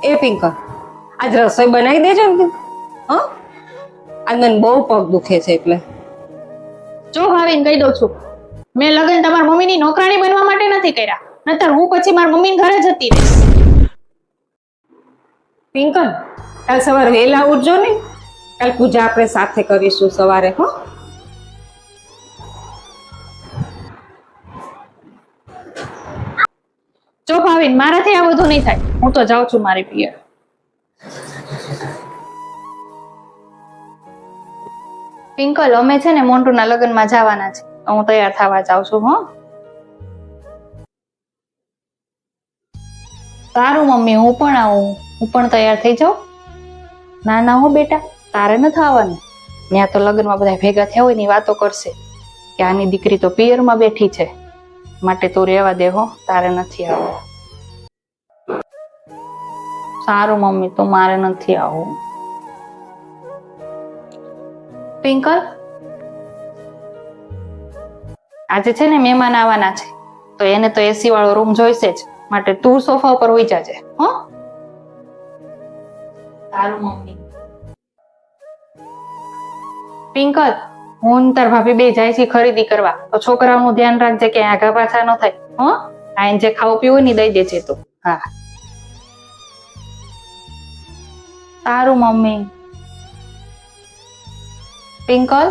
એ પિંકર, આજ રસોઈ બનાવી દેજો ને તું. હા, આજ મને બહુ પગ દુખે છે એટલે. જો ભાવિને કહી દઉં છું, મેં લગ્ન તમારી મમ્મીની નોકરાણી બનવા માટે નથી કર્યા, નતર હું પછી મારી મમ્મીને ઘરે જતી રહીશ. પિંકર, કાલ સવારે વહેલા ઉઠજો ને. કાલ પૂજા આપણે સાથે કરીશું સવારે. હો, જો ભાવિન, મારાથી આ બધું નહીં થાય. હું તો જાઉં છું મારી પિયર. પિંકલ, અમે છે ને મોન્ટુના લગ્નમાં જવાના છે, તો હું તૈયાર થવા જાઉં છું. હો, સારું મમ્મી, હું પણ આવું. હું પણ તૈયાર થઈ જાઉં. ના ના હો બેટા, તારે નથી આવવાનું. ત્યાં તો લગ્નમાં બધા ભેગા થયા હોય ની વાતો કરશે કે આની દીકરી તો પિયરમાં બેઠી છે, માટે તું રહેવા દે. હો, તારે નથી આવવું. સારું મમ્મી, તો મારે નથી આવવું. પિંકલ, આજે છે ને મહેમાન આવવાના છે, તો એને તો એસી વાળો રૂમ જોઈશે જ, માટે તું સોફા ઉપર હોઈ જાજે. હો, સારું મમ્મી. પિંકલ, હું તાર ભાભી બે જાય છે ખરીદી કરવા, તો છોકરાઓનું ધ્યાન રાખજે કે આઘા પાછા ન થાય. હો, આઈને જે ખાવું પીવું ની દઈ દેજે તું. હા, સારું મમ્મી. પિંકલ,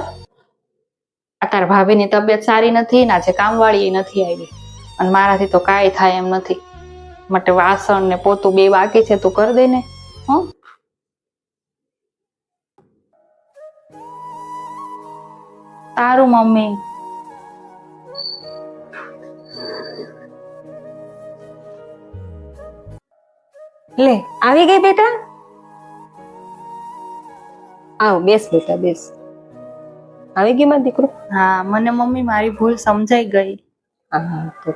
આ તાર ભાભીની તબિયત સારી નથી ને આજે કામવાળી નથી આવી, અને મારાથી તો કાંઈ થાય એમ નથી, માટે વાસણ ને પોતું બે બાકી છે, તું કરી દે ને. હો, સારું મમ્મી. લે આવી ગઈ બેટા. આવ, બેસ બેટા, બેસ. આવી ગઈ મારો દીકરો. હા, મને મમ્મી મારી ભૂલ સમજાઈ ગઈ. હા, તો